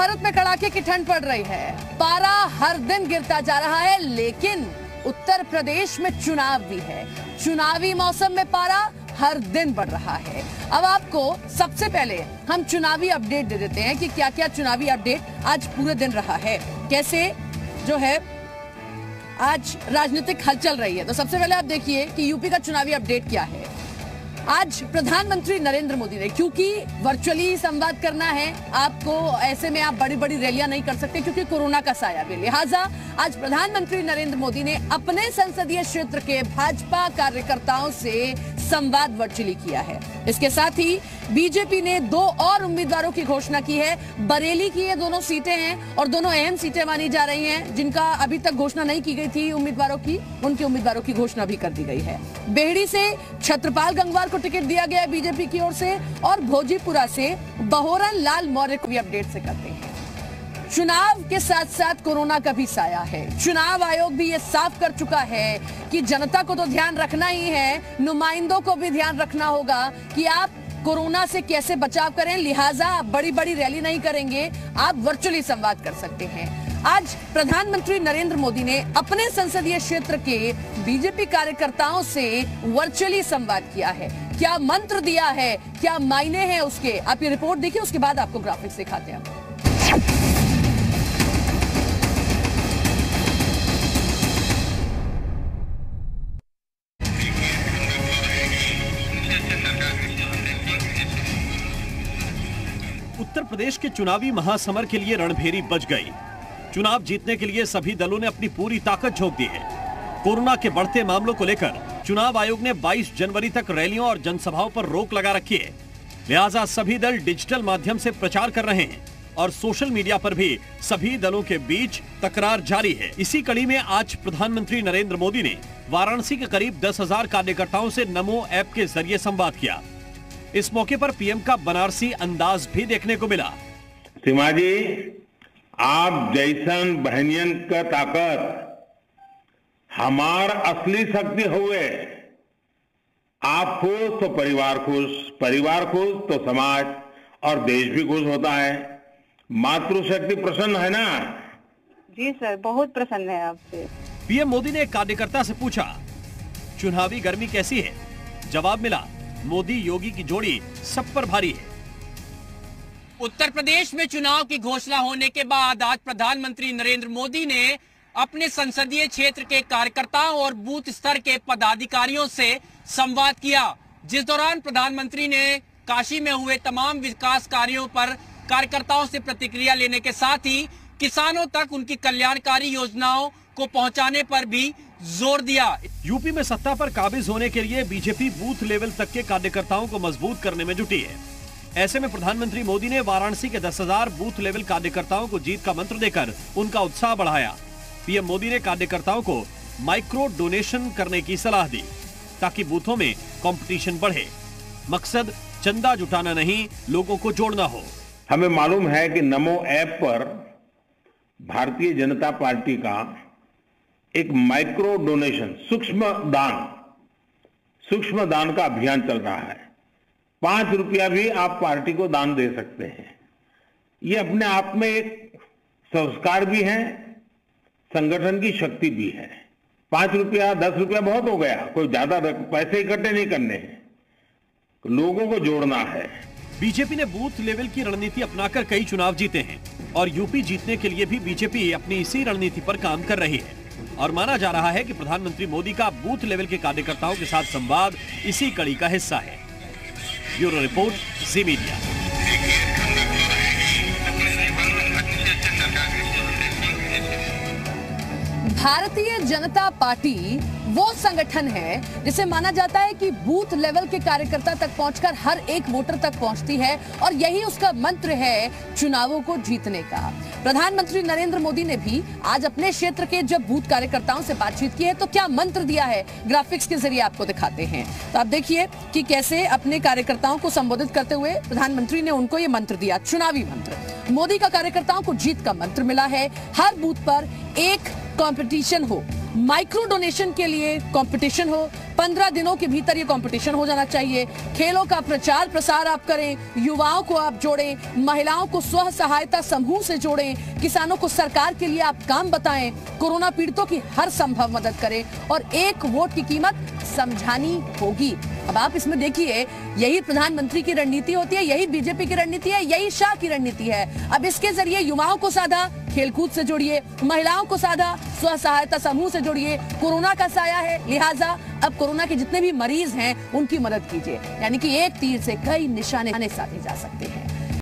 भारत में कड़ाके की ठंड पड़ रही है। पारा हर दिन गिरता जा रहा है, लेकिन उत्तर प्रदेश में चुनाव भी है। चुनावी मौसम में पारा हर दिन बढ़ रहा है। अब आपको सबसे पहले हम चुनावी अपडेट दे देते हैं कि क्या क्या चुनावी अपडेट आज पूरे दिन रहा है, कैसे जो है आज राजनीतिक हलचल रही है। तो सबसे पहले आप देखिए कि यूपी का चुनावी अपडेट क्या है। आज प्रधानमंत्री नरेंद्र मोदी ने, क्योंकि वर्चुअली संवाद करना है आपको, ऐसे में आप बड़ी बड़ी रैलियां नहीं कर सकते क्योंकि कोरोना का साया भी, लिहाजा आज प्रधानमंत्री नरेंद्र मोदी ने अपने संसदीय क्षेत्र के भाजपा कार्यकर्ताओं से संवाद वर्चुअली किया है। इसके साथ ही बीजेपी ने 2 और उम्मीदवारों की घोषणा की है। बरेली की ये दोनों सीटें हैं और दोनों अहम सीटें मानी जा रही हैं, जिनका अभी तक घोषणा नहीं की गई थी उम्मीदवारों की, उनके उम्मीदवारों की घोषणा भी कर दी गई है। बेहड़ी से छत्रपाल गंगवार को टिकट दिया गया है बीजेपी की ओर से, और भोजीपुरा से बहोरन लाल मौर्य को भी अपडेट से करते हैं। चुनाव के साथ साथ कोरोना का भी साया है। चुनाव आयोग भी ये साफ कर चुका है कि जनता को तो ध्यान रखना ही है, नुमाइंदों को भी ध्यान रखना होगा कि आप कोरोना से कैसे बचाव करें। लिहाजा आप बड़ी बड़ी रैली नहीं करेंगे, आप वर्चुअली संवाद कर सकते हैं। आज प्रधानमंत्री नरेंद्र मोदी ने अपने संसदीय क्षेत्र के बीजेपी कार्यकर्ताओं से वर्चुअली संवाद किया है। क्या मंत्र दिया है, क्या मायने हैं उसके, आप ये रिपोर्ट देखिए, उसके बाद आपको ग्राफिक्स दिखाते हैं। उत्तर प्रदेश के चुनावी महासमर के लिए रणभेरी बज गई। चुनाव जीतने के लिए सभी दलों ने अपनी पूरी ताकत झोंक दी है। कोरोना के बढ़ते मामलों को लेकर चुनाव आयोग ने 22 जनवरी तक रैलियों और जनसभाओं पर रोक लगा रखी है। लिहाजा सभी दल डिजिटल माध्यम से प्रचार कर रहे हैं और सोशल मीडिया पर भी सभी दलों के बीच तकरार जारी है। इसी कड़ी में आज प्रधानमंत्री नरेंद्र मोदी ने वाराणसी के करीब 10,000 कार्यकर्ताओं से नमो ऐप के जरिए संवाद किया। इस मौके पर पीएम का बनारसी अंदाज भी देखने को मिला। सीमा जी, आप जैसन बहनियन का ताकत हमार असली शक्ति हुए। आप खुश तो परिवार खुश, परिवार खुश तो समाज और देश भी खुश होता है। मातृशक्ति प्रसन्न है ना? जी सर, बहुत प्रसन्न है आपसे। पीएम मोदी ने एक कार्यकर्ता से पूछा, चुनावी गर्मी कैसी है? जवाब मिला, मोदी योगी की जोड़ी सब पर भारी है। उत्तर प्रदेश में चुनाव की घोषणा होने के बाद आज प्रधानमंत्री नरेंद्र मोदी ने अपने संसदीय क्षेत्र के कार्यकर्ताओं और बूथ स्तर के पदाधिकारियों से संवाद किया, जिस दौरान प्रधानमंत्री ने काशी में हुए तमाम विकास कार्यों पर कार्यकर्ताओं से प्रतिक्रिया लेने के साथ ही किसानों तक उनकी कल्याणकारी योजनाओं को पहुंचाने पर भी जोर दिया। यूपी में सत्ता पर काबिज होने के लिए बीजेपी बूथ लेवल तक के कार्यकर्ताओं को मजबूत करने में जुटी है। ऐसे में प्रधानमंत्री मोदी ने वाराणसी के 10,000 बूथ लेवल कार्यकर्ताओं को जीत का मंत्र देकर उनका उत्साह बढ़ाया। पीएम मोदी ने कार्यकर्ताओं को माइक्रो डोनेशन करने की सलाह दी ताकि बूथों में कंपटीशन बढ़े। मकसद चंदा जुटाना नहीं, लोगों को जोड़ना हो। हमें मालूम है कि नमो ऐप पर भारतीय जनता पार्टी का एक माइक्रो डोनेशन, सूक्ष्म दान का अभियान चल रहा है। 5 रुपया भी आप पार्टी को दान दे सकते हैं। ये अपने आप में एक संस्कार भी है, संगठन की शक्ति भी है। 5 रुपया 10 रुपया बहुत हो गया, कोई ज्यादा पैसे इकट्ठे नहीं करने हैं, लोगों को जोड़ना है। बीजेपी ने बूथ लेवल की रणनीति अपनाकर कई चुनाव जीते हैं और यूपी जीतने के लिए भी बीजेपी अपनी इसी रणनीति पर काम कर रही है और माना जा रहा है कि प्रधानमंत्री मोदी का बूथ लेवल के कार्यकर्ताओं के साथ संवाद इसी कड़ी का हिस्सा है। ब्यूरो रिपोर्ट, जी मीडिया। भारतीय जनता पार्टी वो संगठन है जिसे माना जाता है कि बूथ लेवल के कार्यकर्ता तक पहुंचकर हर एक वोटर तक पहुंचती है और यही उसका मंत्र है चुनावों को जीतने का। प्रधानमंत्री नरेंद्र मोदी ने भी आज अपने क्षेत्र के जब बूथ कार्यकर्ताओं से बातचीत की है तो क्या मंत्र दिया है, ग्राफिक्स के जरिए आपको दिखाते हैं। तो आप देखिए कि कैसे अपने कार्यकर्ताओं को संबोधित करते हुए प्रधानमंत्री ने उनको ये मंत्र दिया, चुनावी मंत्र। मोदी का कार्यकर्ताओं को जीत का मंत्र मिला है, हर बूथ पर एक कंपटीशन हो माइक्रो डोनेशन के लिए कंपटीशन हो, 15 दिनों के भीतर ये कंपटीशन हो जाना चाहिए। खेलों का प्रचार प्रसार आप करें, युवाओं को आप जोड़ें, महिलाओं को स्व सहायता समूह से जोड़ें, किसानों को सरकार के लिए आप काम बताएं, कोरोना पीड़ितों की हर संभव मदद करें और एक वोट की कीमत समझानी होगी। अब आप इसमें देखिए, यही प्रधानमंत्री की रणनीति होती है, यही बीजेपी की रणनीति है, यही शाह की रणनीति है। अब इसके जरिए युवाओं को साधा, खेलकूद से जोड़िए, महिलाओं को साधा, स्व सहायता समूह से जोड़िए। कोरोना का साया है, लिहाजा अब कोरोना के जितने भी मरीज हैं उनकी मदद कीजिए। यानी कि एक तीर से कई निशाने साधे जा सकते हैं।